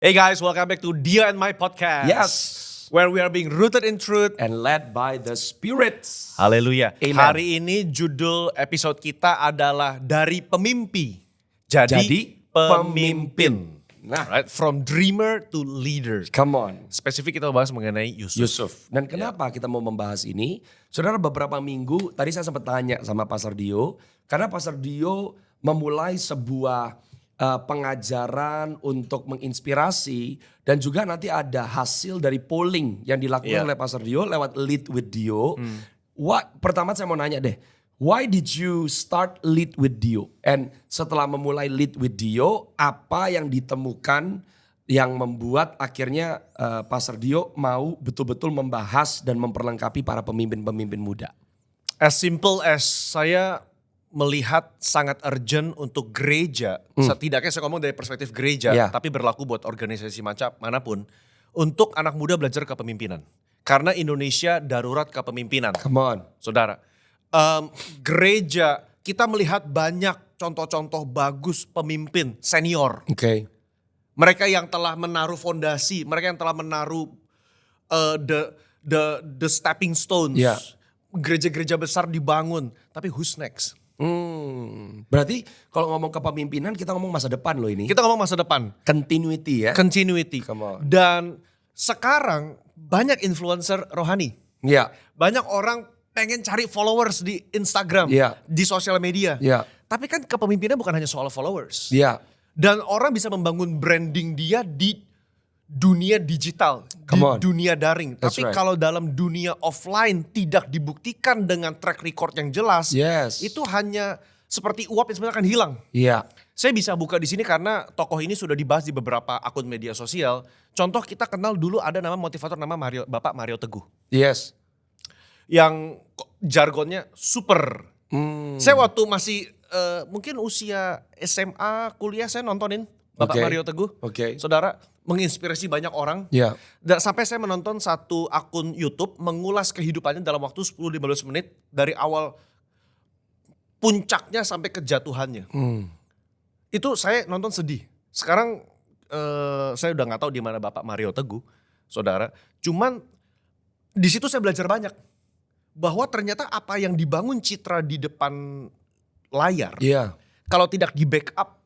Hey guys, welcome back to Dia and My Podcast. Yes. Where we are being rooted in truth. And led by the spirits. Haleluya. Amen. Hari ini judul episode kita adalah dari pemimpi jadi pemimpin. Nah, Right? From dreamer to leader. come on. Spesifik kita bahas mengenai Yusuf. Yusuf. Dan kenapa kita mau membahas ini? Saudara, beberapa minggu tadi saya sempat tanya sama Pastor Dio. Karena Pastor Dio memulai sebuah pengajaran untuk menginspirasi. Dan juga nanti ada hasil dari polling yang dilakukan oleh Pastor Dio lewat Lead with Dio. Pertama saya mau nanya deh. Why did you start Lead with Dio? And setelah memulai Lead with Dio, apa yang ditemukan yang membuat akhirnya Pastor Dio mau betul-betul membahas dan memperlengkapi para pemimpin-pemimpin muda? As simple as saya melihat sangat urgent untuk gereja, setidaknya saya ngomong dari perspektif gereja, tapi berlaku buat organisasi macam manapun, untuk anak muda belajar kepemimpinan. Karena Indonesia darurat kepemimpinan. Come on. Saudara, gereja kita melihat banyak contoh-contoh bagus pemimpin senior. Oke. Mereka yang telah menaruh fondasi, mereka yang telah menaruh the stepping stones. Yeah. Gereja-gereja besar dibangun, tapi who's next? Berarti kalau ngomong kepemimpinan kita ngomong masa depan loh ini. Kita ngomong masa depan. Continuity ya. Continuity. Come on. Dan sekarang banyak influencer rohani. Ya. Banyak orang pengen cari followers di Instagram, di sosial media. Ya. Tapi kan kepemimpinan bukan hanya soal followers. Ya. Dan orang bisa membangun branding dia di dunia digital, di dunia daring. Tapi kalau dalam dunia offline tidak dibuktikan dengan track record yang jelas, itu hanya seperti uap yang sebenarnya akan hilang. Iya. Saya bisa buka di sini karena tokoh ini sudah dibahas di beberapa akun media sosial. Contoh kita kenal dulu ada nama motivator nama Bapak Mario Teguh. Yes. Yang jargonnya super. Saya waktu masih mungkin usia SMA, kuliah saya nontonin Bapak Mario Teguh. Saudara, menginspirasi banyak orang. Dan sampai saya menonton satu akun YouTube mengulas kehidupannya dalam waktu 10-15 menit dari awal puncaknya sampai kejatuhannya. Itu saya nonton sedih. Sekarang saya udah nggak tahu di mana Bapak Mario Teguh, saudara. Cuman di situ saya belajar banyak bahwa ternyata apa yang dibangun citra di depan layar, kalau tidak di backup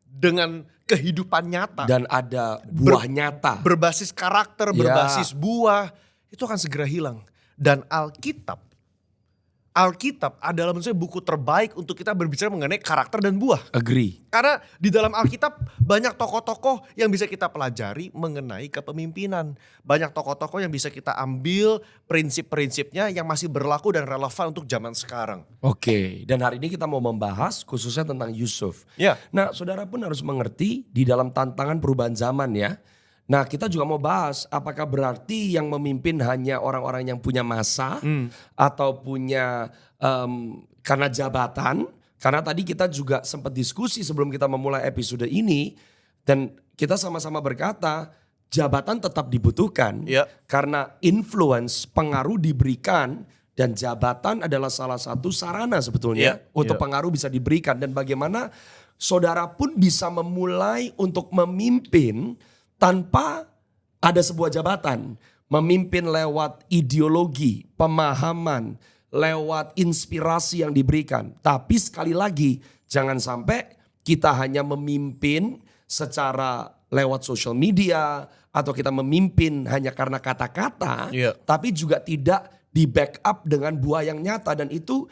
dengan kehidupan nyata dan ada buah nyata, berbasis karakter, berbasis buah, itu akan segera hilang. Dan Alkitab adalah menurut saya buku terbaik untuk kita berbicara mengenai karakter dan buah. Agree. Karena di dalam Alkitab banyak tokoh-tokoh yang bisa kita pelajari mengenai kepemimpinan. Banyak tokoh-tokoh yang bisa kita ambil prinsip-prinsipnya yang masih berlaku dan relevan untuk zaman sekarang. Oke, dan hari ini kita mau membahas khususnya tentang Yusuf. Nah, saudara pun harus mengerti di dalam tantangan perubahan zaman ya. Nah, kita juga mau bahas apakah berarti yang memimpin hanya orang-orang yang punya masa atau punya karena jabatan. Karena tadi kita juga sempat diskusi sebelum kita memulai episode ini dan kita sama-sama berkata jabatan tetap dibutuhkan karena influence, pengaruh diberikan dan jabatan adalah salah satu sarana sebetulnya untuk pengaruh bisa diberikan dan bagaimana saudara pun bisa memulai untuk memimpin tanpa ada sebuah jabatan, memimpin lewat ideologi, pemahaman, lewat inspirasi yang diberikan. Tapi sekali lagi, jangan sampai kita hanya memimpin secara lewat social media atau kita memimpin hanya karena kata-kata, tapi juga tidak di backup dengan buah yang nyata dan itu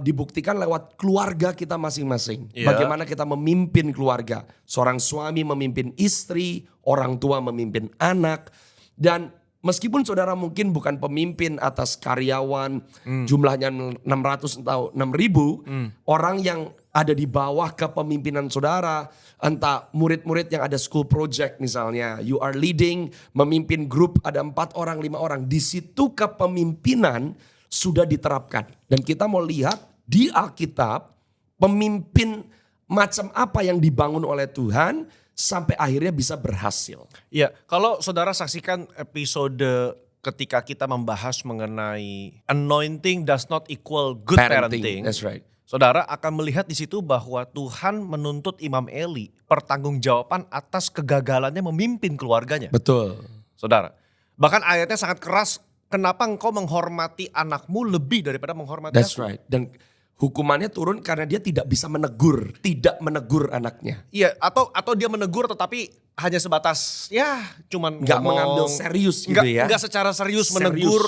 dibuktikan lewat keluarga kita masing-masing. Bagaimana kita memimpin keluarga. Seorang suami memimpin istri, orang tua memimpin anak. Dan meskipun saudara mungkin bukan pemimpin atas karyawan, jumlahnya 600 atau 6.000, orang yang ada di bawah kepemimpinan saudara, entah murid-murid yang ada school project misalnya, you are leading, memimpin grup ada 4 orang, 5 orang. Di situ kepemimpinan sudah diterapkan. Dan kita mau lihat di Alkitab pemimpin macam apa yang dibangun oleh Tuhan sampai akhirnya bisa berhasil. Ya, kalau saudara saksikan episode ketika kita membahas mengenai anointing does not equal good parenting. That's right. saudara akan melihat di situ bahwa Tuhan menuntut Imam Eli pertanggungjawaban atas kegagalannya memimpin keluarganya. Betul. Saudara, bahkan ayatnya sangat keras, kenapa engkau menghormati anakmu lebih daripada menghormati That's aku? right. Dan hukumannya turun karena dia tidak bisa menegur anaknya. Iya, atau dia menegur tetapi hanya sebatas ya cuman Nggak ngomong, mengambil serius gitu ya. Nggak secara serius menegur,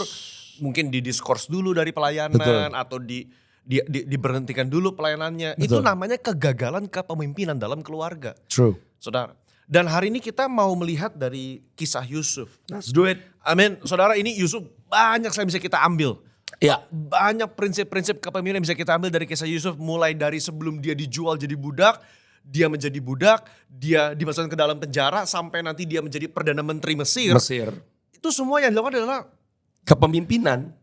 mungkin didiskors dulu dari pelayanan. Betul. Atau diberhentikan dulu pelayanannya. Betul. Itu namanya kegagalan kepemimpinan dalam keluarga. True. Saudara. Dan hari ini kita mau melihat dari kisah Yusuf. Let's do it. Amin. Saudara, ini Yusuf banyak sekali bisa kita ambil. Ya. Banyak prinsip-prinsip kepemimpinan yang bisa kita ambil dari kisah Yusuf. Mulai dari sebelum dia dijual jadi budak, dia menjadi budak, dia dimasukkan ke dalam penjara, sampai nanti dia menjadi Perdana Menteri Mesir. Itu semua yang dilakukan adalah kepemimpinan.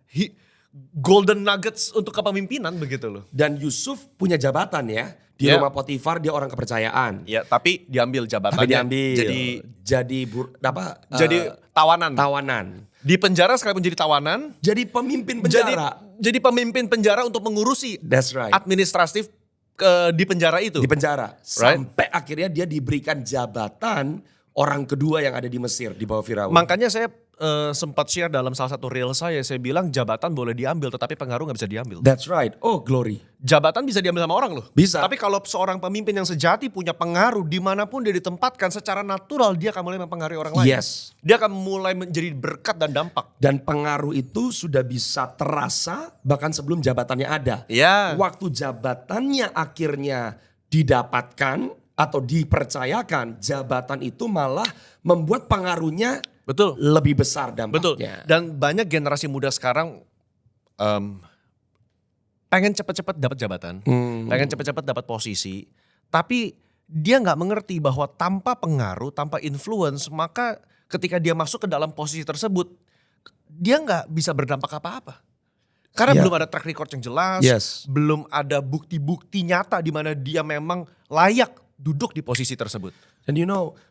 Golden nuggets untuk kepemimpinan begitu loh. Dan Yusuf punya jabatan ya. Di rumah Potifar dia orang kepercayaan. Ya, tapi diambil jabatannya. Tapi diambil. Jadi tawanan. Di penjara sekalipun jadi tawanan. Jadi pemimpin penjara. Jadi pemimpin penjara untuk mengurusi That's right. administratif di penjara itu. Di penjara. Sampai akhirnya dia diberikan jabatan orang kedua yang ada di Mesir di bawah Firaun. Makanya saya sempat share dalam salah satu reel saya bilang jabatan boleh diambil tetapi pengaruh gak bisa diambil. That's right. Oh glory. Jabatan bisa diambil sama orang loh. Bisa. Tapi kalau seorang pemimpin yang sejati punya pengaruh dimanapun dia ditempatkan, secara natural dia akan mulai mempengaruhi orang lain. Yes. Dia akan mulai menjadi berkat dan dampak. Dan pengaruh itu sudah bisa terasa bahkan sebelum jabatannya ada. Iya. Waktu jabatannya akhirnya didapatkan atau dipercayakan, jabatan itu malah membuat pengaruhnya betul lebih besar dampaknya. Betul. Dan banyak generasi muda sekarang pengen cepat-cepat dapat jabatan, pengen cepat-cepat dapat posisi, tapi dia nggak mengerti bahwa tanpa pengaruh, tanpa influence, maka ketika dia masuk ke dalam posisi tersebut, dia nggak bisa berdampak apa-apa. Karena belum ada track record yang jelas, belum ada bukti-bukti nyata di mana dia memang layak duduk di posisi tersebut. Dan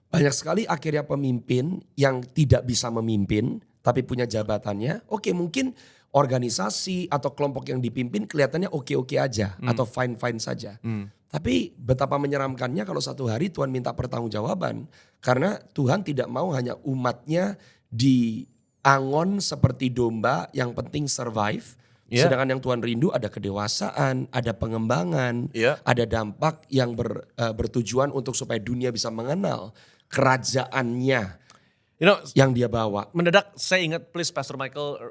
banyak sekali akhirnya pemimpin yang tidak bisa memimpin tapi punya jabatannya. Oke, mungkin organisasi atau kelompok yang dipimpin kelihatannya oke-oke aja atau fine-fine saja. Tapi betapa menyeramkannya kalau satu hari Tuhan minta pertanggungjawaban. Karena Tuhan tidak mau hanya umatnya diangon seperti domba yang penting survive. Sedangkan yang Tuhan rindu ada kedewasaan, ada pengembangan, ada dampak yang bertujuan untuk supaya dunia bisa mengenal kerajaannya yang dia bawa. Mendadak saya ingat, please Pastor Michael,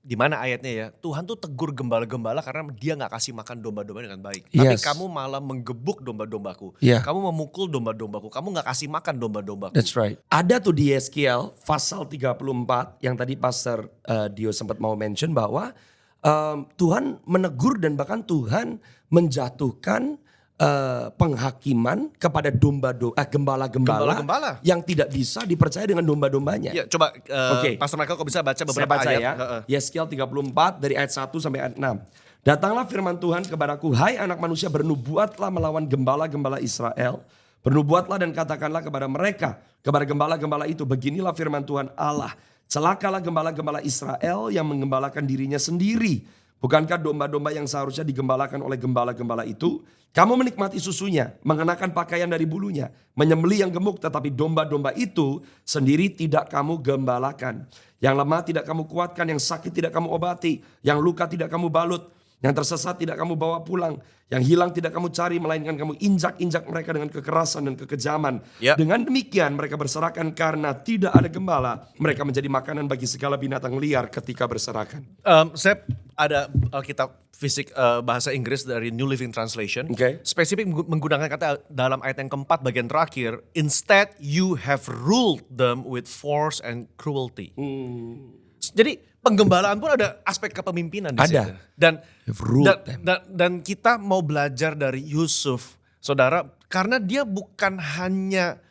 di mana ayatnya ya, Tuhan tuh tegur gembala-gembala karena dia gak kasih makan domba-domba dengan baik. Tapi kamu malah menggebuk domba-dombaku, kamu memukul domba-dombaku, kamu gak kasih makan domba-dombaku. That's right. Ada tuh di Yeskiel pasal 34 yang tadi Pastor Dio sempat mau mention bahwa Tuhan menegur dan bahkan Tuhan menjatuhkan penghakiman kepada gembala-gembala yang tidak bisa dipercaya dengan domba-dombanya. Ya, coba Pastor Michael kok bisa baca beberapa ayat. Ya. Yeskiel 34 dari ayat 1 sampai ayat 6. Datanglah firman Tuhan kepadaku, hai anak manusia, bernubuatlah melawan gembala-gembala Israel. Bernubuatlah dan katakanlah kepada mereka, kepada gembala-gembala itu, beginilah firman Tuhan Allah. Celakalah gembala-gembala Israel yang menggembalakan dirinya sendiri. Bukankah domba-domba yang seharusnya digembalakan oleh gembala-gembala itu? Kamu menikmati susunya, mengenakan pakaian dari bulunya, menyembelih yang gemuk, tetapi domba-domba itu sendiri tidak kamu gembalakan. Yang lemah tidak kamu kuatkan, yang sakit tidak kamu obati, yang luka tidak kamu balut, yang tersesat tidak kamu bawa pulang, yang hilang tidak kamu cari, melainkan kamu injak-injak mereka dengan kekerasan dan kekejaman. Dengan demikian mereka berserakan karena tidak ada gembala. Mereka menjadi makanan bagi segala binatang liar ketika berserakan. Saya ada Alkitab fisik bahasa Inggris dari New Living Translation. Spesifik menggunakan kata dalam ayat yang keempat bagian terakhir. Instead you have ruled them with force and cruelty. Jadi penggembalaan pun ada aspek kepemimpinan di situ. Dan kita mau belajar dari Yusuf, saudara, karena dia bukan hanya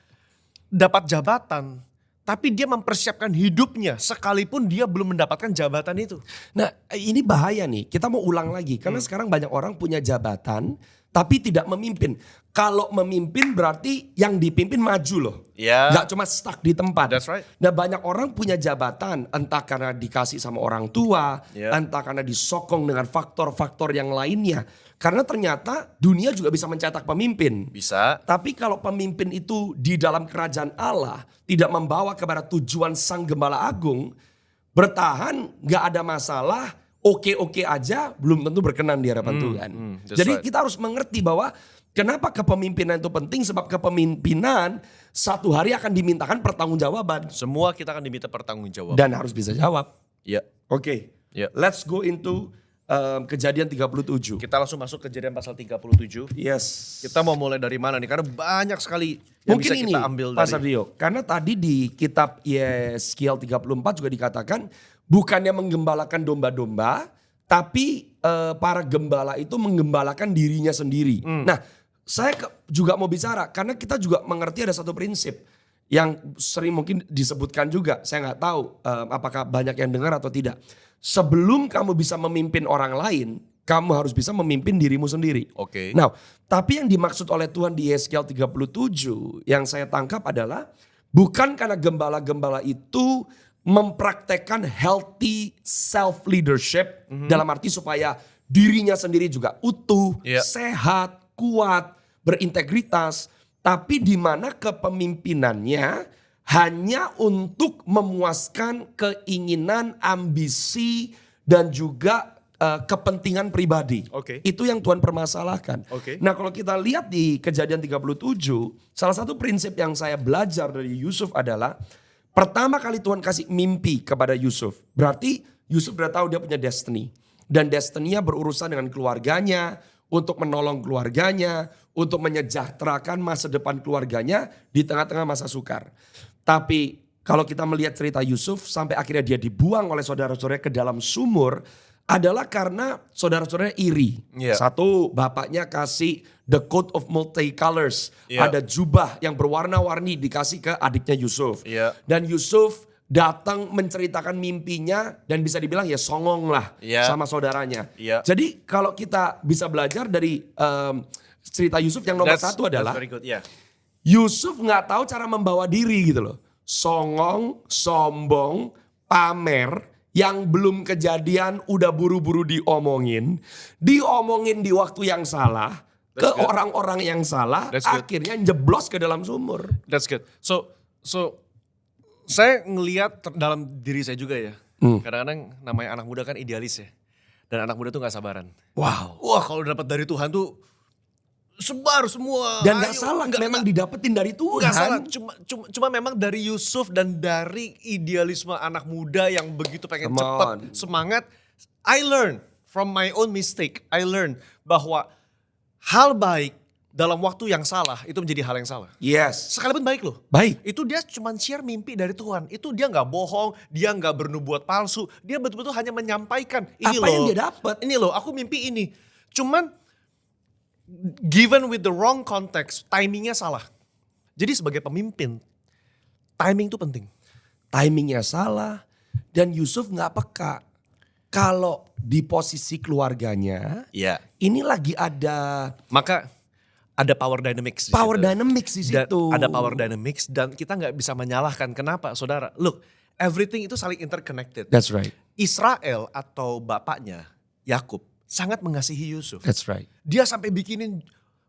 dapat jabatan, tapi dia mempersiapkan hidupnya sekalipun dia belum mendapatkan jabatan itu. Nah, ini bahaya nih. Kita mau ulang lagi karena sekarang banyak orang punya jabatan tapi tidak memimpin. Kalau memimpin berarti yang dipimpin maju loh. Yeah. Gak cuma stuck di tempat. That's right. Nah banyak orang punya jabatan, entah karena dikasih sama orang tua, Yeah. entah karena disokong dengan faktor-faktor yang lainnya. Karena ternyata dunia juga bisa mencetak pemimpin. Bisa. Tapi kalau pemimpin itu di dalam kerajaan Allah tidak membawa kepada tujuan Sang Gembala Agung, bertahan gak ada masalah, oke-oke aja, belum tentu berkenan di hadapan Tuhan. Jadi right. kita harus mengerti bahwa kenapa kepemimpinan itu penting, sebab kepemimpinan satu hari akan dimintakan pertanggungjawaban. Semua kita akan diminta pertanggungjawaban. Dan harus bisa jawab. Ya. Oke, Ya. let's go into Kejadian 37. Kita langsung masuk Kejadian pasal 37. Yes. Kita mau mulai dari mana nih? Karena banyak sekali yang Mungkin bisa ini kita ambil Pastor dari. Rio, karena tadi di kitab Yeskiel 34 juga dikatakan bukannya menggembalakan domba-domba, tapi para gembala itu menggembalakan dirinya sendiri. Nah, saya juga mau bicara karena kita juga mengerti ada satu prinsip yang sering mungkin disebutkan juga. Saya nggak tahu apakah banyak yang dengar atau tidak. Sebelum kamu bisa memimpin orang lain, kamu harus bisa memimpin dirimu sendiri. Oke. Nah, tapi yang dimaksud oleh Tuhan di Yeskiel 37 yang saya tangkap adalah bukan karena gembala-gembala itu mempraktekkan healthy self leadership dalam arti supaya dirinya sendiri juga utuh, Yeah. sehat, kuat, berintegritas, tapi di mana kepemimpinannya hanya untuk memuaskan keinginan, ambisi dan juga kepentingan pribadi. Oke. Itu yang Tuhan permasalahkan. Oke. Nah, kalau kita lihat di Kejadian 37, salah satu prinsip yang saya belajar dari Yusuf adalah pertama kali Tuhan kasih mimpi kepada Yusuf. Berarti Yusuf udah tahu dia punya destiny. Dan destiny-nya berurusan dengan keluarganya, untuk menolong keluarganya, untuk menyejahterakan masa depan keluarganya di tengah-tengah masa sukar. Tapi kalau kita melihat cerita Yusuf sampai akhirnya dia dibuang oleh saudara-saudaranya ke dalam sumur adalah karena saudara-saudaranya iri. Yeah. Satu, bapaknya kasih the coat of multicolors. Yeah. Ada jubah yang berwarna-warni dikasih ke adiknya Yusuf. Yeah. Dan Yusuf datang menceritakan mimpinya dan bisa dibilang ya songong lah Yeah. sama saudaranya. Yeah. Jadi kalau kita bisa belajar dari cerita Yusuf yang nomor satu adalah That's very good. Yeah. Yusuf nggak tahu cara membawa diri gitu loh. Songong, sombong, pamer, yang belum kejadian udah buru-buru diomongin di waktu yang salah, ke That's good. orang-orang yang salah, That's good. akhirnya jeblos ke dalam sumur. That's good. So saya ngelihat dalam diri saya juga ya. Kadang-kadang namanya anak muda kan idealis ya. Dan anak muda tuh gak sabaran. Wow. Wah, kalau dapat dari Tuhan tuh sebar semua. Dan gak Ayo, salah, memang didapetin dari Tuhan. Gak salah, cuma memang dari Yusuf dan dari idealisme anak muda yang begitu pengen Come cepat, on. semangat. I learn from my own mistake. I learn bahwa hal baik dalam waktu yang salah itu menjadi hal yang salah. Yes. Sekalipun baik loh. Baik. Itu dia cuma share mimpi dari Tuhan. Itu dia gak bohong, dia gak bernubuat palsu. Dia betul-betul hanya menyampaikan. Ini Apa loh, yang dia dapat. Ini loh, aku mimpi ini. Cuman given with the wrong context, timingnya salah. Jadi sebagai pemimpin, timing itu penting. Timingnya salah dan Yusuf nggak peka. Kalau di posisi keluarganya, Iya. ini lagi ada Maka ada power dynamics di power situ. dynamics di Dan situ. ada power dynamics dan kita nggak bisa menyalahkan. Kenapa, saudara? Look, everything itu saling interconnected. That's right. Israel atau bapaknya Yakub sangat mengasihi Yusuf. That's right. Dia sampai bikinin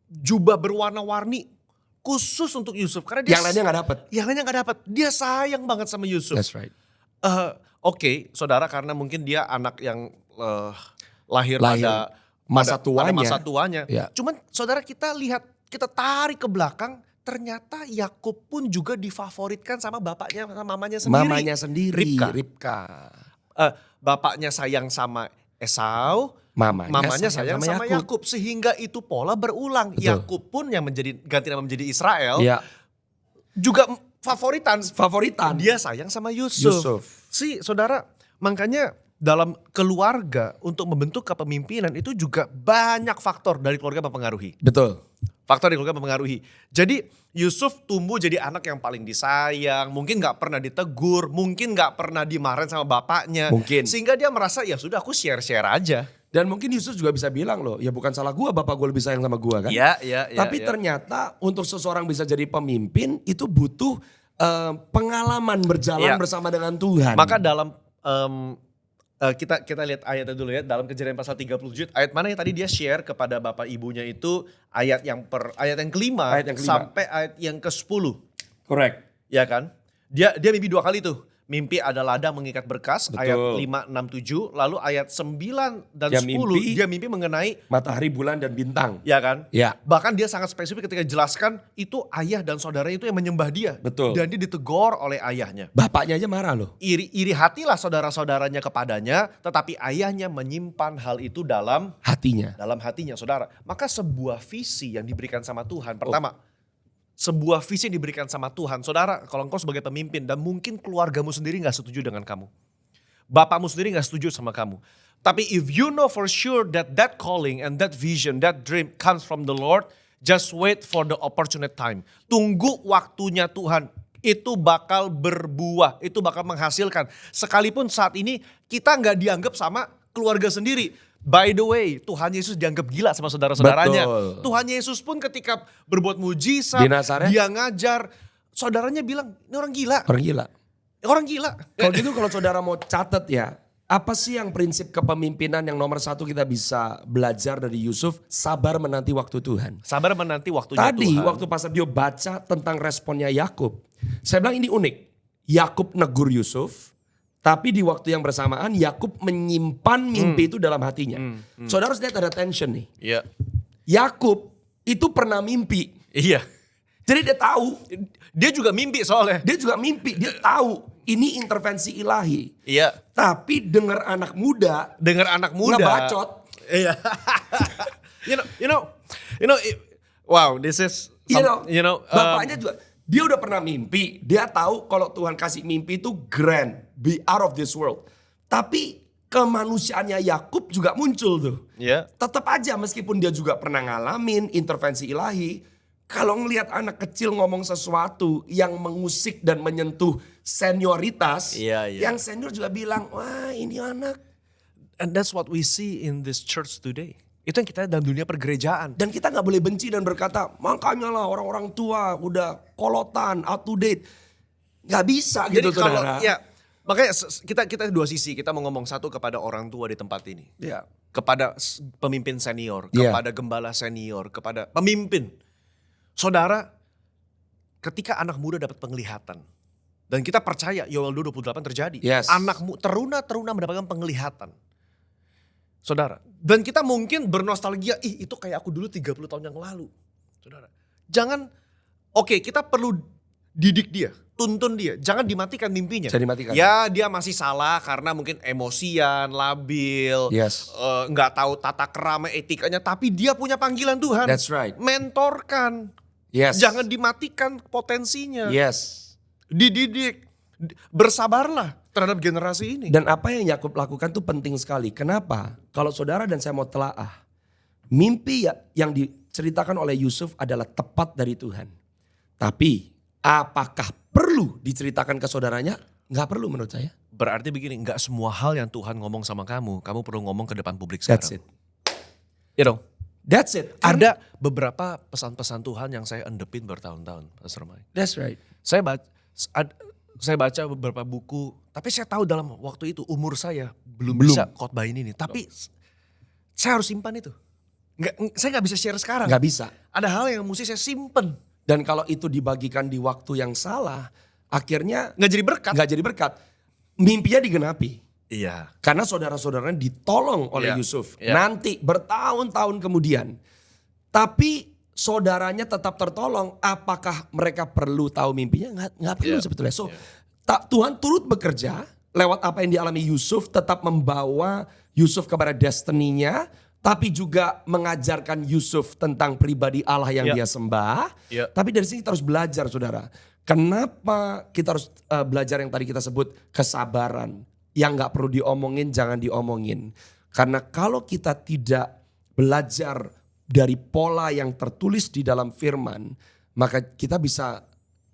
jubah berwarna-warni khusus untuk Yusuf karena dia Yang lainnya nggak dapat. Yang lainnya nggak dapat. Dia sayang banget sama Yusuf. That's right. Oke, saudara, karena mungkin dia anak yang lahir Lahir masa tuanya. masa tuanya. Ya. Cuman saudara, kita lihat, kita tarik ke belakang, ternyata Yakub pun juga difavoritkan sama bapaknya, sama mamanya sendiri. Mamanya sendiri, Ribka. Bapaknya sayang sama Esau, Mamanya sayang sama Yakub. Sehingga itu pola berulang. Betul. Yakub pun yang ganti nama menjadi Israel, Ya, juga favoritan. Dia Dia sayang sama Yusuf. Saudara, makanya dalam keluarga untuk membentuk kepemimpinan itu juga banyak faktor dari keluarga mempengaruhi. Betul. Faktor dari keluarga mempengaruhi. Jadi Yusuf tumbuh jadi anak yang paling disayang, mungkin gak pernah ditegur, mungkin gak pernah dimarahin sama bapaknya. Mungkin. Sehingga dia merasa ya sudah, aku share-share aja. Dan mungkin Yusuf juga bisa bilang loh, ya bukan salah gua, bapak gua lebih sayang sama gua kan. Tapi ternyata untuk seseorang bisa jadi pemimpin itu butuh pengalaman berjalan bersama dengan Tuhan. Maka dalam kita lihat ayatnya dulu ya, dalam Kejadian pasal 37, ayat mana yang tadi dia share kepada bapak ibunya itu ayat yang kelima sampai ayat yang ke-10. Correct. Ya kan? Dia mimpi 2 kali tuh. Mimpi ada ladang mengikat berkas, betul. Ayat 5, 6, 7. Lalu ayat 9 dan dia 10 dia mimpi mengenai matahari, bulan, dan bintang. Ya kan? Ya. Bahkan dia sangat spesifik ketika jelaskan itu ayah dan saudaranya itu yang menyembah dia. Betul. Dan dia ditegur oleh ayahnya. Bapaknya aja marah loh. Iri hatilah saudara-saudaranya kepadanya, tetapi ayahnya menyimpan hal itu dalam hatinya. Dalam hatinya, saudara. Maka sebuah visi yang diberikan sama Tuhan, pertama, sebuah visi yang diberikan sama Tuhan. Saudara, kalau engkau sebagai pemimpin dan mungkin keluargamu sendiri gak setuju dengan kamu. Bapakmu sendiri gak setuju sama kamu. Tapi if you know for sure that calling and that vision, that dream comes from the Lord, just wait for the opportune time. Tunggu waktunya Tuhan. Itu bakal berbuah, itu bakal menghasilkan. Sekalipun saat ini kita gak dianggap sama keluarga sendiri. By the way, Tuhan Yesus dianggap gila sama saudara-saudaranya. Betul. Tuhan Yesus pun ketika berbuat mujizat, dia ngajar, saudaranya bilang, ini orang gila. Orang gila. Orang gila. Kalau gitu kalau saudara mau catat ya, apa sih yang prinsip kepemimpinan yang nomor 1 kita bisa belajar dari Yusuf? Sabar menanti waktu Tuhan. Sabar menanti waktunya Tadi Tuhan. waktu Pastor Dio baca tentang responnya Yakub, saya bilang ini unik. Yakub negur Yusuf. Tapi di waktu yang bersamaan Yakub menyimpan mimpi itu dalam hatinya. Saudara harus lihat ada tension nih. Iya. Yakub itu pernah mimpi. Iya. Jadi dia tahu. Dia juga mimpi soalnya. Dia juga mimpi. Dia tahu ini intervensi ilahi. Iya. Tapi dengar anak muda. Ngebacot. Iya. you know. Wow, this is. Bapaknya juga. Dia udah pernah mimpi, dia tahu kalau Tuhan kasih mimpi itu grand, be out of this world. Tapi kemanusiaannya Yakub juga muncul tuh. Yeah. Tetap aja meskipun dia juga pernah ngalamin intervensi ilahi, kalau ngelihat anak kecil ngomong sesuatu yang mengusik dan menyentuh senioritas, yang senior juga bilang, wah ini anak. And that's what we see in this church today. Itu yang kita dalam dunia pergerejaan. Dan kita gak boleh benci dan berkata, makanya lah orang-orang tua udah kolotan, out to date. Gak bisa gitu. Jadi kalau, makanya kita dua sisi. Kita mau ngomong satu kepada orang tua di tempat ini. Yeah. Kepada pemimpin senior, kepada gembala senior, kepada pemimpin. Saudara, ketika anak muda dapat penglihatan. Dan kita percaya Yoel 2:28 terjadi. Yes. Teruna mendapatkan penglihatan. Saudara, dan kita mungkin bernostalgia, itu kayak aku dulu 30 tahun yang lalu. Saudara, jangan, kita perlu didik dia, tuntun dia, jangan dimatikan mimpinya. Jangan dimatikan. Ya dia masih salah karena mungkin emosian, labil, nggak tahu tata krama etikanya, tapi dia punya panggilan Tuhan. That's right. Mentorkan, jangan dimatikan potensinya. Dididik, bersabarlah terhadap generasi ini. Dan apa yang Yakub lakukan tuh penting sekali. Kenapa? Kalau saudara dan saya mau telaah, mimpi yang diceritakan oleh Yusuf adalah tepat dari Tuhan. Tapi apakah perlu diceritakan ke saudaranya? Nggak perlu menurut saya. Berarti begini, nggak semua hal yang Tuhan ngomong sama kamu perlu ngomong ke depan publik sekarang. That's it. That's it. Ada beberapa pesan-pesan Tuhan yang saya endepin bertahun-tahun, Pastor Mike. That's right. Saya baca beberapa buku, tapi saya tahu dalam waktu itu umur saya belum bisa khotbah ini nih. Tapi saya harus simpan itu. Saya gak bisa share sekarang. Gak bisa. Ada hal yang mesti saya simpen. Dan kalau itu dibagikan di waktu yang salah, akhirnya gak jadi berkat. Mimpinya digenapi. Iya. Karena saudara-saudaranya ditolong oleh Yusuf. Nanti bertahun-tahun kemudian. Tapi saudaranya tetap tertolong, apakah mereka perlu tahu mimpinya? Nggak perlu sebetulnya. Tuhan turut bekerja lewat apa yang dialami Yusuf, tetap membawa Yusuf kepada destininya, tapi juga mengajarkan Yusuf tentang pribadi Allah yang dia sembah. Tapi dari sini kita harus belajar, saudara. Kenapa kita harus belajar yang tadi kita sebut kesabaran? Yang nggak perlu diomongin, jangan diomongin. Karena kalau kita tidak belajar dari pola yang tertulis di dalam firman, maka kita bisa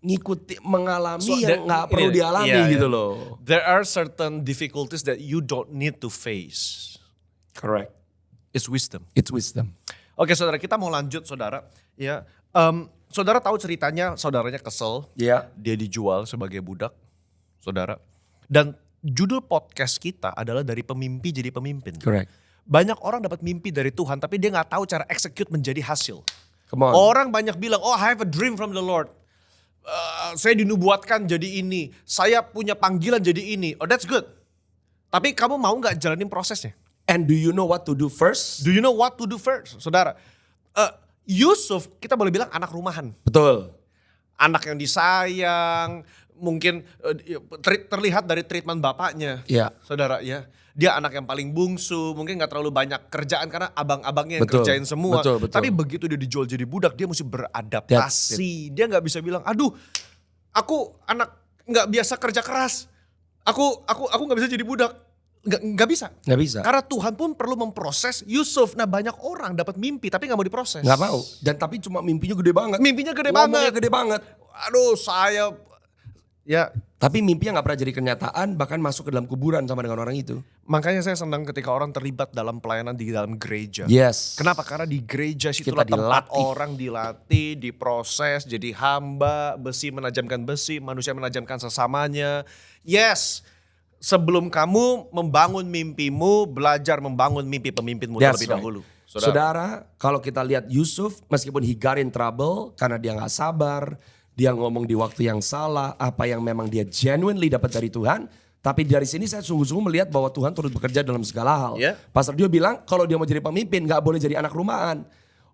ngikuti, mengalami yang gak perlu dialami gitu loh. There are certain difficulties that you don't need to face. Correct. It's wisdom. It's wisdom. Oke saudara, kita mau lanjut saudara. Ya, saudara tahu ceritanya saudaranya kesel. Ya. Dia dijual sebagai budak, saudara. Dan judul podcast kita adalah dari pemimpi jadi pemimpin. Correct. Banyak orang dapat mimpi dari Tuhan, tapi dia nggak tahu cara execute menjadi hasil. Come on. Orang banyak bilang, oh I have a dream from the Lord. Saya dinubuatkan jadi ini. Saya punya panggilan jadi ini. Oh that's good. Tapi kamu mau nggak jalanin prosesnya? And do you know what to do first? Do you know what to do first? Saudara, Yusuf kita boleh bilang anak rumahan. Betul. Anak yang disayang, mungkin terlihat dari treatment bapaknya. Ya. Saudara ya. Dia anak yang paling bungsu, mungkin gak terlalu banyak kerjaan karena abang-abangnya yang kerjain semua. Betul. Tapi begitu dia dijual jadi budak, dia mesti beradaptasi. Dia gak bisa bilang, aduh aku anak gak biasa kerja keras. Aku gak bisa jadi budak. Gak bisa. Gak bisa. Karena Tuhan pun perlu memproses Yusuf. Nah banyak orang dapat mimpi tapi gak mau diproses. Gak mau. Dan tapi cuma mimpinya gede banget. Mimpinya gede Ngomongnya banget. gede banget. Aduh saya... Ya, tapi mimpinya gak pernah jadi kenyataan, bahkan masuk ke dalam kuburan sama dengan orang itu. makanya saya senang ketika orang terlibat dalam pelayanan di dalam gereja. Yes. Kenapa? Karena di gereja Kita situlah tempat dilatih. orang dilatih, diproses, jadi hamba, besi menajamkan besi, manusia menajamkan sesamanya. Yes, sebelum kamu membangun mimpimu, belajar membangun mimpi pemimpinmu That's terlebih right. dahulu. Saudara, kalau kita lihat Yusuf, meskipun he got in trouble karena dia gak sabar, dia ngomong di waktu yang salah, apa yang memang dia genuinely dapat dari Tuhan. Tapi dari sini saya sungguh-sungguh melihat bahwa Tuhan turut bekerja dalam segala hal. Yeah. Pastor Dio bilang kalau dia mau jadi pemimpin gak boleh jadi anak rumahan.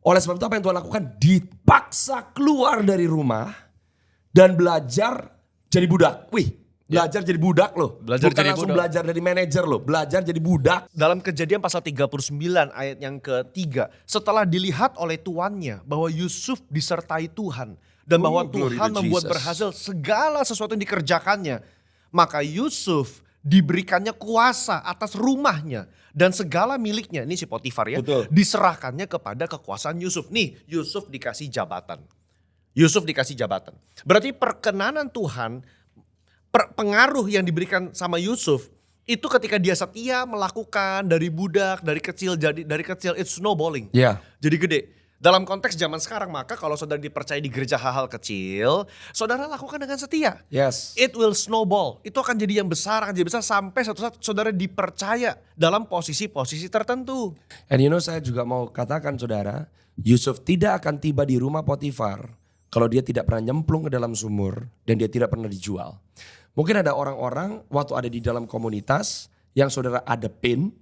Oleh sebab itu apa yang Tuhan lakukan? Dipaksa keluar dari rumah dan belajar jadi budak. Wih, belajar jadi budak loh. Belajar Bukan jadi langsung budak. belajar dari manajer loh. Belajar jadi budak. Dalam Kejadian pasal 39 ayat yang ketiga, setelah dilihat oleh tuannya bahwa Yusuf disertai Tuhan dan bahwa glory Tuhan to membuat Jesus. berhasil segala sesuatu yang dikerjakannya, maka Yusuf diberikannya kuasa atas rumahnya dan segala miliknya. Ini si Potifar ya, Betul. diserahkannya kepada kekuasaan Yusuf. Nih, Yusuf dikasih jabatan. Yusuf dikasih jabatan. Berarti perkenanan Tuhan, pengaruh yang diberikan sama Yusuf itu ketika dia setia melakukan dari budak, dari kecil it's snowballing. Ya. Jadi gede. Dalam konteks zaman sekarang, maka kalau saudara dipercaya di gereja hal-hal kecil, saudara lakukan dengan setia. Yes. It will snowball. Itu akan jadi yang besar, akan jadi besar sampai suatu saat saudara dipercaya dalam posisi-posisi tertentu. And you know, saya juga mau katakan saudara, Yusuf tidak akan tiba di rumah Potifar kalau dia tidak pernah nyemplung ke dalam sumur dan dia tidak pernah dijual. Mungkin ada orang-orang waktu ada di dalam komunitas yang saudara adepin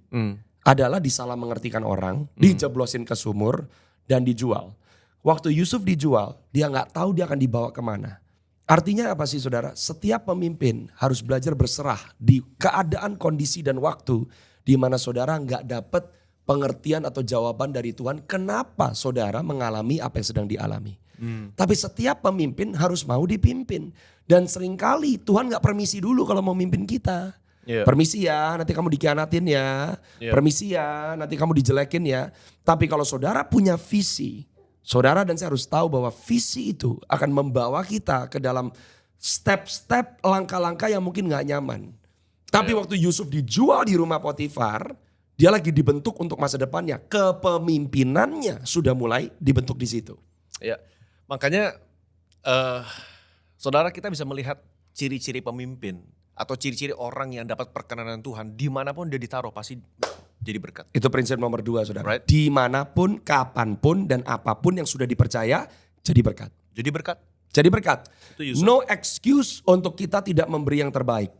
adalah disalah mengertikan orang, dijeblosin ke sumur dan dijual. Waktu Yusuf dijual, dia nggak tahu dia akan dibawa kemana. Artinya apa sih saudara? Setiap pemimpin harus belajar berserah di keadaan, kondisi dan waktu di mana saudara nggak dapat pengertian atau jawaban dari Tuhan. Kenapa saudara mengalami apa yang sedang dialami? Tapi setiap pemimpin harus mau dipimpin. Dan seringkali Tuhan gak permisi dulu kalau mau mimpin kita. Yeah. Permisi ya, nanti kamu dikhianatin ya. Yeah. Permisi ya, nanti kamu dijelekin ya. Tapi kalau saudara punya visi, saudara dan saya harus tahu bahwa visi itu akan membawa kita ke dalam step-step langkah-langkah yang mungkin gak nyaman. Tapi waktu Yusuf dijual di rumah Potifar, dia lagi dibentuk untuk masa depannya. Kepemimpinannya sudah mulai dibentuk di situ. Ya, makanya saudara kita bisa melihat ciri-ciri pemimpin atau ciri-ciri orang yang dapat perkenanan Tuhan dimanapun dia ditaruh pasti jadi berkat. Itu prinsip nomor 2 saudara. Right. Dimanapun, kapanpun, dan apapun yang sudah dipercaya jadi berkat. Jadi berkat. Jadi berkat. Itu Yusuf. No excuse untuk kita tidak memberi yang terbaik.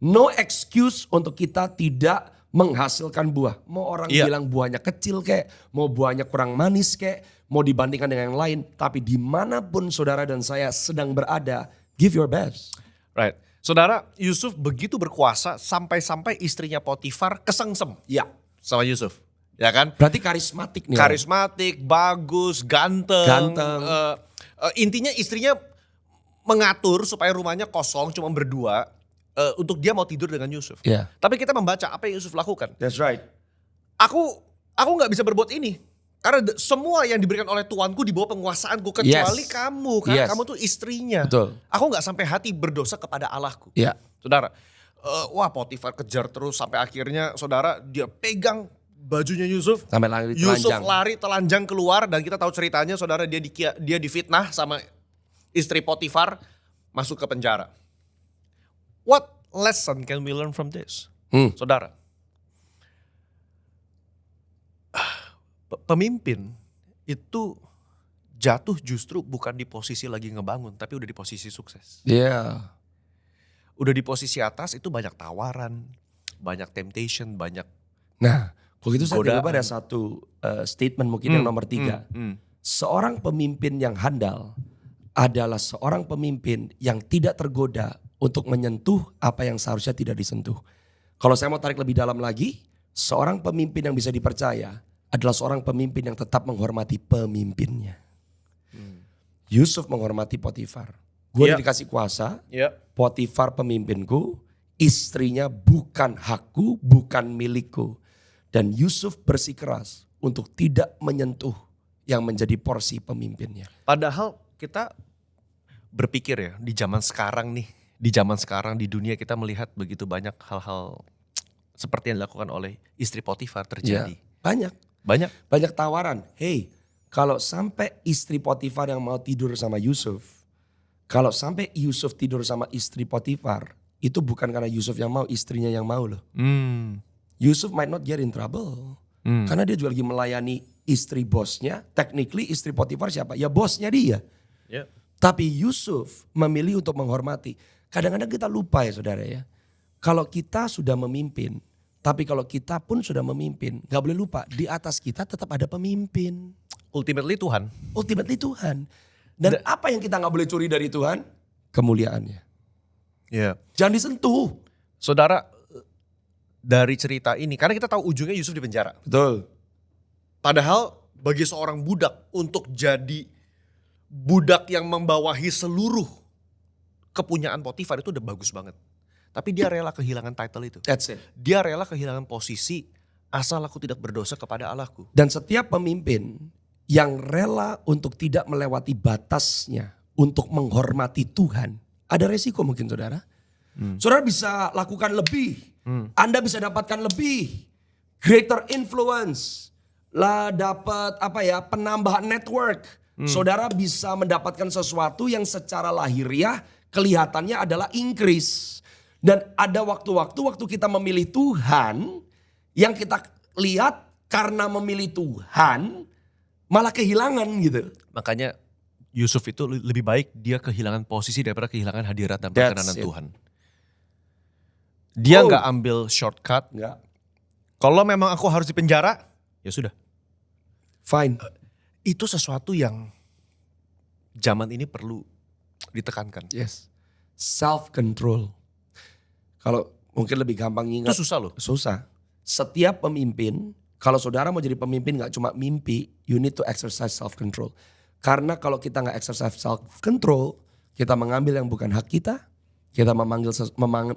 No excuse untuk kita tidak menghasilkan buah. Mau orang bilang buahnya kecil kek, mau buahnya kurang manis kek, mau dibandingkan dengan yang lain. Tapi dimanapun saudara dan saya sedang berada, give your best. Right. Saudara, Yusuf begitu berkuasa sampai-sampai istrinya Potifar kesengsem Ya. sama Yusuf. Ya kan? Berarti karismatik nih. Karismatik, bagus, ganteng. Intinya istrinya mengatur supaya rumahnya kosong cuma berdua untuk dia mau tidur dengan Yusuf. Ya. Tapi kita membaca apa yang Yusuf lakukan. That's right. Aku nggak bisa berbuat ini. Karena semua yang diberikan oleh tuanku di bawah penguasaanku kecuali kamu. Karena kamu tuh istrinya. Betul. Aku gak sampai hati berdosa kepada Allahku. Ya. Saudara, wah Potifar kejar terus sampai akhirnya saudara dia pegang bajunya Yusuf. Sampai lari Yusuf telanjang. lari telanjang keluar dan kita tahu ceritanya saudara dia difitnah sama istri Potifar masuk ke penjara. What lesson can we learn from this? Saudara. Pemimpin itu jatuh justru bukan di posisi lagi ngebangun tapi udah di posisi sukses. Iya. Udah di posisi atas itu banyak tawaran, banyak temptation, banyak. Nah, kalau gitu saya godaan. tiba ada satu statement mungkin yang nomor 3. Seorang pemimpin yang handal adalah seorang pemimpin yang tidak tergoda untuk menyentuh apa yang seharusnya tidak disentuh. Kalau saya mau tarik lebih dalam lagi, seorang pemimpin yang bisa dipercaya adalah seorang pemimpin yang tetap menghormati pemimpinnya. Yusuf menghormati Potifar. Gue dikasih kuasa, Potifar pemimpinku, istrinya bukan hakku, bukan milikku. Dan Yusuf bersikeras untuk tidak menyentuh yang menjadi porsi pemimpinnya. Padahal kita berpikir ya di zaman sekarang nih, di dunia kita melihat begitu banyak hal-hal seperti yang dilakukan oleh istri Potifar terjadi. Ya, banyak tawaran. Hey, kalau sampai istri Potifar yang mau tidur sama Yusuf, kalau sampai Yusuf tidur sama istri Potifar, itu bukan karena Yusuf yang mau, istrinya yang mau loh. Yusuf might not get in trouble. Karena dia juga lagi melayani istri bosnya. Technically istri Potifar siapa? Ya bosnya dia. Yeah. Tapi Yusuf memilih untuk menghormati. Kadang-kadang kita lupa ya saudara ya. Kalau kita sudah memimpin, tapi kalau kita pun sudah memimpin, gak boleh lupa di atas kita tetap ada pemimpin. Ultimately Tuhan. Dan apa yang kita gak boleh curi dari Tuhan? Kemuliaannya. Jangan disentuh. Saudara, dari cerita ini, karena kita tahu ujungnya Yusuf di penjara. Betul. Padahal bagi seorang budak untuk jadi budak yang membawahi seluruh kepunyaan Potifar itu udah bagus banget. Tapi dia rela kehilangan title itu. That's it. Dia rela kehilangan posisi asal aku tidak berdosa kepada Allahku. Dan setiap pemimpin yang rela untuk tidak melewati batasnya untuk menghormati Tuhan, ada resiko mungkin saudara. Saudara bisa lakukan lebih. Anda bisa dapatkan lebih. Greater influence. Lah dapat penambahan network. Saudara bisa mendapatkan sesuatu yang secara lahiriah kelihatannya adalah increase. Dan ada waktu kita memilih Tuhan, yang kita lihat karena memilih Tuhan malah kehilangan gitu. Makanya Yusuf itu lebih baik dia kehilangan posisi daripada kehilangan hadirat dan perkenanan Tuhan. Dia gak ambil shortcut. Enggak. Kalau memang aku harus dipenjara, ya sudah. Fine. Itu sesuatu yang zaman ini perlu ditekankan. Yes. Self-control. Kalau mungkin lebih gampang ingat. Itu susah loh. Susah. Setiap pemimpin, kalau saudara mau jadi pemimpin gak cuma mimpi, you need to exercise self-control. Karena kalau kita gak exercise self-control, kita mengambil yang bukan hak kita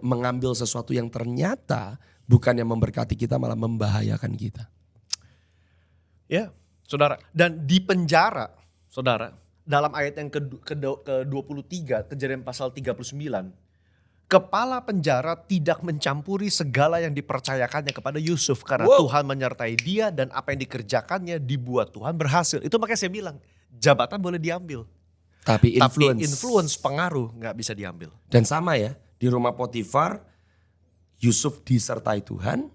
mengambil sesuatu yang ternyata bukan yang memberkati kita, malah membahayakan kita. Ya, saudara. Dan di penjara, saudara, dalam ayat yang ke-23, Kejadian pasal 39, kepala penjara tidak mencampuri segala yang dipercayakannya kepada Yusuf karena Tuhan menyertai dia dan apa yang dikerjakannya dibuat Tuhan berhasil. Itu makanya saya bilang, jabatan boleh diambil. Tapi influence pengaruh gak bisa diambil. Dan sama ya, di rumah Potifar, Yusuf disertai Tuhan,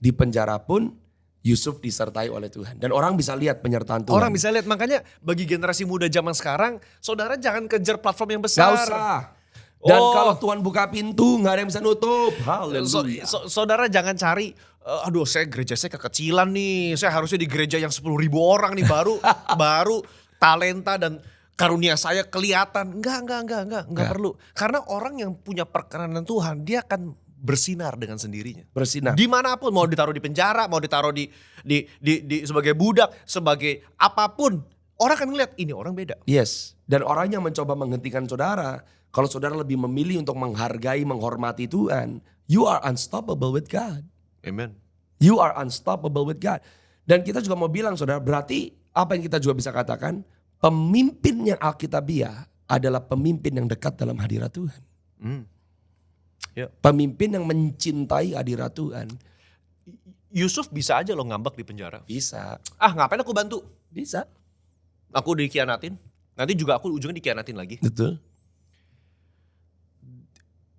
di penjara pun Yusuf disertai oleh Tuhan. Dan orang bisa lihat penyertaan Tuhan. Orang bisa lihat, makanya bagi generasi muda zaman sekarang, saudara jangan kejar platform yang besar. Gak usah. Dan kalau Tuhan buka pintu, gak ada yang bisa nutup. Haleluya. Saudara jangan cari, aduh gereja saya kekecilan nih, saya harusnya di gereja yang 10.000 orang nih baru talenta dan karunia saya kelihatan. Enggak perlu. Karena orang yang punya perkenanan Tuhan, dia akan bersinar dengan sendirinya. Bersinar. Dimanapun, mau ditaruh di penjara, mau ditaruh di sebagai budak, sebagai apapun, orang akan ngeliat ini orang beda. Yes. Dan orang yang mencoba menghentikan saudara, kalau saudara lebih memilih untuk menghargai, menghormati Tuhan, you are unstoppable with God. Amen. You are unstoppable with God. Dan kita juga mau bilang saudara, berarti apa yang kita juga bisa katakan, pemimpin yang alkitabiah adalah pemimpin yang dekat dalam hadirat Tuhan. Yeah. Pemimpin yang mencintai hadirat Tuhan. Yusuf bisa aja loh ngambek di penjara. Bisa. Ngapain aku bantu? Bisa. Aku dikhianatin. Nanti juga aku ujungnya dikhianatin lagi. Betul.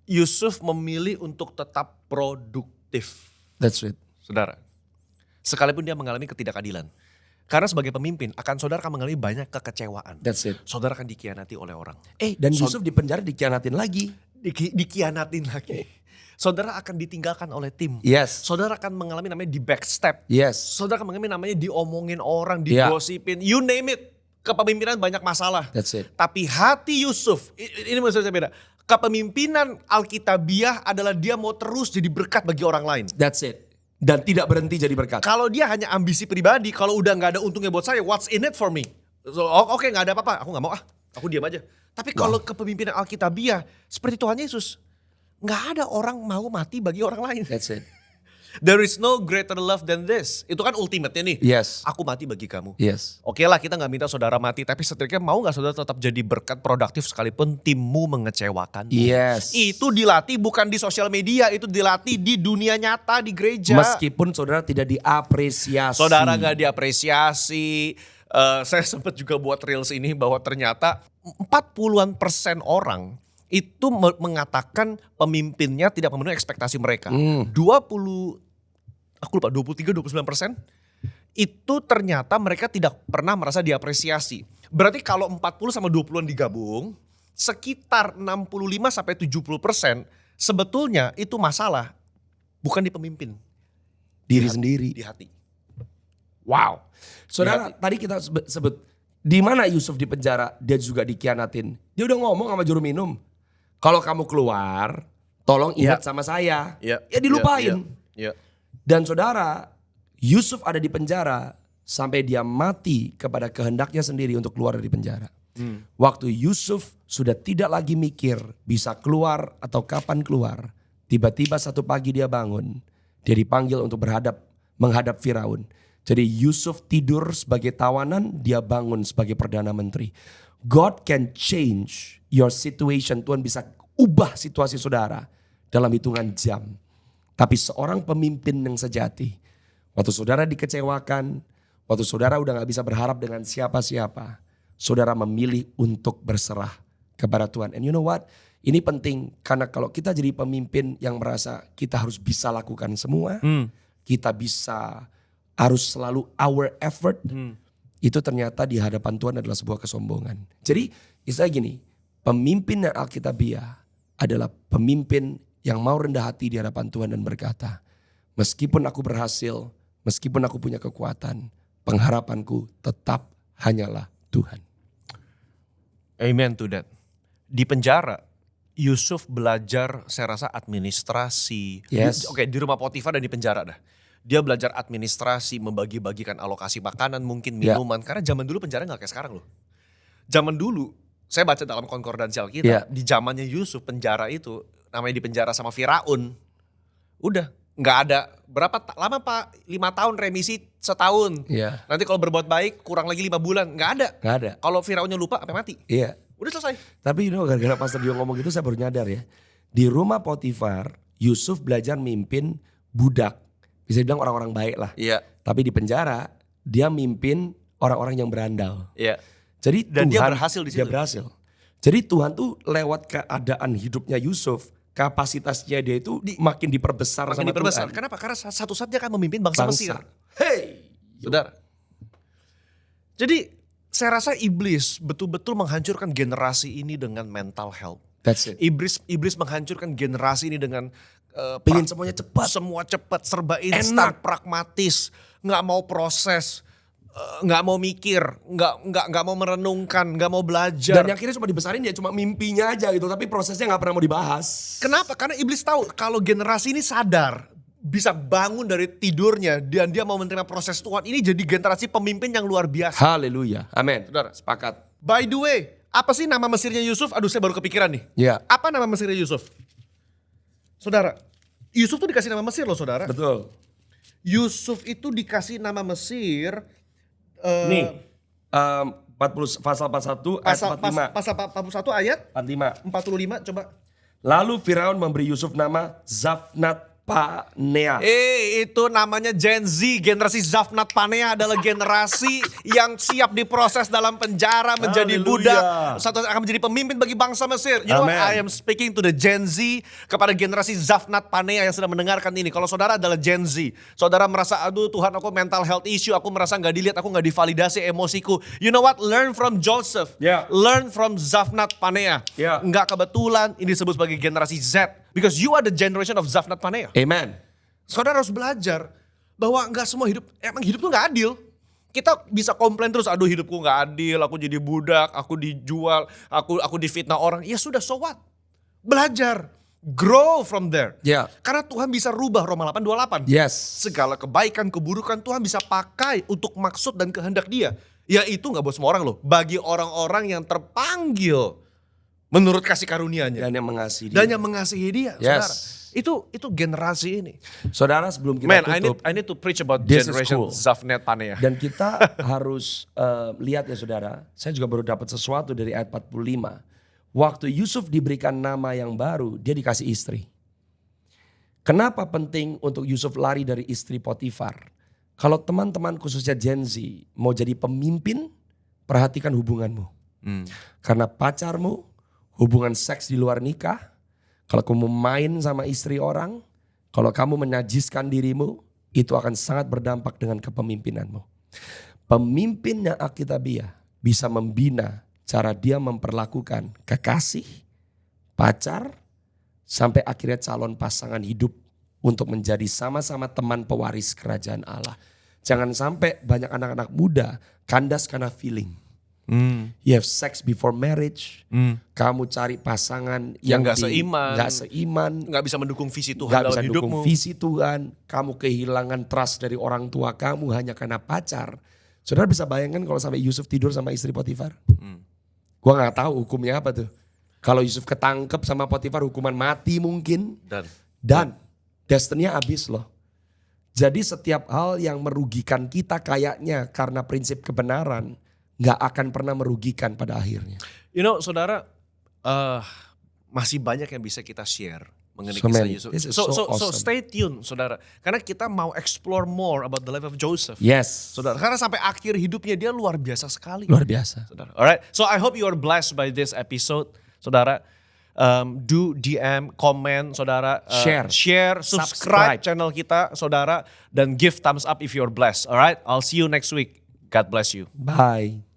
Yusuf memilih untuk tetap produktif. That's it. Saudara. Sekalipun dia mengalami ketidakadilan. Karena sebagai pemimpin saudara akan mengalami banyak kekecewaan. That's it. Saudara akan dikhianati oleh orang. Dan Yusuf di penjara dikhianatin lagi. Dikhianatin lagi. Saudara akan ditinggalkan oleh tim. Yes. Saudara akan mengalami namanya di backstep. Yes. Saudara akan mengalami namanya diomongin orang, digosipin. You name it. Kepemimpinan banyak masalah. That's it. Tapi hati Yusuf, ini maksud saya beda. Kepemimpinan Alkitabiah adalah dia mau terus jadi berkat bagi orang lain. That's it. Dan tidak berhenti jadi berkat. Kalau dia hanya ambisi pribadi, kalau udah gak ada untungnya buat saya, what's in it for me? So, Oke, gak ada apa-apa, aku gak mau aku diam aja. Tapi kalau kepemimpinan Alkitabiah, seperti Tuhan Yesus, gak ada orang mau mati bagi orang lain. That's it. There is no greater love than this. Itu kan ultimate-nya nih. Yes. Aku mati bagi kamu. Yes. Oke lah, kita gak minta saudara mati, tapi setidaknya mau gak saudara tetap jadi berkat produktif sekalipun timmu mengecewakanmu. Yes. Itu dilatih bukan di sosial media, itu dilatih di dunia nyata, di gereja. Meskipun saudara tidak diapresiasi. Saudara gak diapresiasi. Saya sempat juga buat reels ini bahwa ternyata 40% orang itu mengatakan pemimpinnya tidak memenuhi ekspektasi mereka. 23-29% itu ternyata mereka tidak pernah merasa diapresiasi. Berarti kalau 40 sama 20-an digabung, sekitar 65-70% sebetulnya itu masalah bukan di pemimpin. Diri sendiri. Di hati. Wow. Saudara, tadi kita sebut di mana Yusuf di penjara, dia juga dikhianatin. Dia udah ngomong sama juru minum. Kalau kamu keluar, tolong ingat sama saya. Ya dilupain. Dan saudara, Yusuf ada di penjara sampai dia mati kepada kehendaknya sendiri untuk keluar dari penjara. Waktu Yusuf sudah tidak lagi mikir bisa keluar atau kapan keluar. Tiba-tiba satu pagi dia bangun. Dia dipanggil untuk menghadap Firaun. Jadi Yusuf tidur sebagai tawanan, dia bangun sebagai Perdana Menteri. God can change your situation. Tuhan bisa ubah situasi saudara dalam hitungan jam. Tapi seorang pemimpin yang sejati, waktu saudara dikecewakan, waktu saudara udah gak bisa berharap dengan siapa-siapa, saudara memilih untuk berserah kepada Tuhan. And you know what? Ini penting karena kalau kita jadi pemimpin yang merasa kita harus bisa lakukan semua, kita harus selalu our effort, itu ternyata di hadapan Tuhan adalah sebuah kesombongan. Jadi istilah gini, pemimpin yang Alkitabiah adalah pemimpin yang mau rendah hati di hadapan Tuhan dan berkata, meskipun aku berhasil, meskipun aku punya kekuatan, pengharapanku tetap hanyalah Tuhan. Amen to that. Di penjara, Yusuf belajar saya rasa administrasi. Yes. Oke, di rumah Potifar dan di penjara dah. Dia belajar administrasi, membagi-bagikan alokasi makanan, mungkin minuman. Karena zaman dulu penjara gak kayak sekarang loh. Zaman dulu, saya baca dalam konkordansial kita, di zamannya Yusuf penjara itu, namanya di penjara sama Firaun. Udah, gak ada, lama Pak? 5 tahun remisi setahun. Nanti kalau berbuat baik kurang lagi 5 bulan, gak ada. Kalau Firaunnya lupa, sampai mati. Udah selesai. Tapi gara-gara Pastor Dio ngomong gitu saya baru nyadar ya. Di rumah Potifar, Yusuf belajar mimpin budak. Bisa dibilang orang-orang baik lah. Tapi di penjara dia mimpin orang-orang yang berandal. Jadi dan Tuhan, dia berhasil di situ. Dia berhasil. Jadi Tuhan tuh lewat keadaan hidupnya Yusuf, kapasitasnya dia itu makin diperbesar sama Tuhan. Kenapa? Karena satu saat dia akan memimpin bangsa Mesir. Hey, saudara. Jadi saya rasa iblis betul-betul menghancurkan generasi ini dengan mental health. That's it. Iblis menghancurkan generasi ini dengan pengen semuanya cepat. Semua cepat, serba instan, pragmatis, nggak mau proses, nggak mau mikir, nggak mau merenungkan, nggak mau belajar. Dan yang akhirnya cuma dibesarin ya cuma mimpinya aja gitu, tapi prosesnya nggak pernah mau dibahas. Kenapa? Karena iblis tahu kalau generasi ini sadar, bisa bangun dari tidurnya dan dia mau menerima proses Tuhan, ini jadi generasi pemimpin yang luar biasa. Haleluya, amin. Saudara, sepakat. By the way, apa sih nama Mesirnya Yusuf? Aduh, saya baru kepikiran nih. Apa nama Mesirnya Yusuf? Saudara, Yusuf tuh dikasih nama Mesir loh saudara. Betul. Yusuf itu dikasih nama Mesir. Nih, 40, pasal 41 ayat 45. Pasal 41 ayat 45. 45 coba. Lalu Firaun memberi Yusuf nama Zafnat Panea. Itu namanya Gen Z. Generasi Zafnat Panea adalah generasi yang siap diproses dalam penjara menjadi budak. Satu akan menjadi pemimpin bagi bangsa Mesir. You know what? I am speaking to the Gen Z, kepada generasi Zafnat Panea yang sedang mendengarkan ini. Kalau saudara adalah Gen Z, saudara merasa aduh Tuhan aku mental health issue, aku merasa gak dilihat, aku gak divalidasi emosiku. You know what? Learn from Joseph. Learn from Zafnat Panea. Nggak kebetulan ini disebut sebagai generasi Z. Because you are the generation of Zafnat Panea. Amen. Saudara harus belajar bahwa nggak semua hidup, emang hidup tuh nggak adil. Kita bisa komplain terus, aduh hidupku nggak adil, aku jadi budak, aku dijual, aku difitnah orang. Ya sudah, so what? Belajar. Grow from there. Karena Tuhan bisa rubah, Roma 8:28. Segala kebaikan, keburukan Tuhan bisa pakai untuk maksud dan kehendak Dia. Ya itu nggak buat semua orang loh. Bagi orang-orang yang terpanggil menurut kasih karunia-Nya. Dan yang mengasihi dia. Dan yang mengasihi dia, saudara. Itu generasi ini. Saudara, sebelum kita tutup. I need to preach about generation Zafnat Panea. Dan kita harus lihat ya saudara. Saya juga baru dapat sesuatu dari ayat 45. Waktu Yusuf diberikan nama yang baru, dia dikasih istri. Kenapa penting untuk Yusuf lari dari istri Potifar? Kalau teman-teman khususnya Gen Z mau jadi pemimpin, perhatikan hubunganmu. Karena pacarmu, hubungan seks di luar nikah, kalau kamu main sama istri orang, kalau kamu menajiskan dirimu, itu akan sangat berdampak dengan kepemimpinanmu. Pemimpin yang Alkitabiah bisa membina cara dia memperlakukan kekasih, pacar, sampai akhirnya calon pasangan hidup untuk menjadi sama-sama teman pewaris kerajaan Allah. Jangan sampai banyak anak-anak muda kandas karena feeling. You have sex before marriage. Kamu cari pasangan yang gak seiman, gak bisa mendukung visi Tuhan dalam hidupmu. Visi Tuhan, kamu kehilangan trust dari orang tua kamu hanya karena pacar. Saudara bisa bayangkan kalau sampai Yusuf tidur sama istri Potifar? Gua gak tahu hukumnya apa tuh. Kalau Yusuf ketangkep sama Potifar, hukuman mati mungkin. Dan destiny-nya habis loh. Jadi setiap hal yang merugikan kita kayaknya karena prinsip kebenaran, gak akan pernah merugikan pada akhirnya. You know saudara, masih banyak yang bisa kita share mengenai kisah Yusuf. So stay tuned saudara. Karena kita mau explore more about the life of Joseph. Saudara, karena sampai akhir hidupnya dia luar biasa sekali. Luar biasa. Saudara. Alright, so I hope you are blessed by this episode. Saudara, do DM, comment saudara. Share, subscribe channel kita saudara. Dan give thumbs up if you're blessed. Alright, I'll see you next week. God bless you. Bye.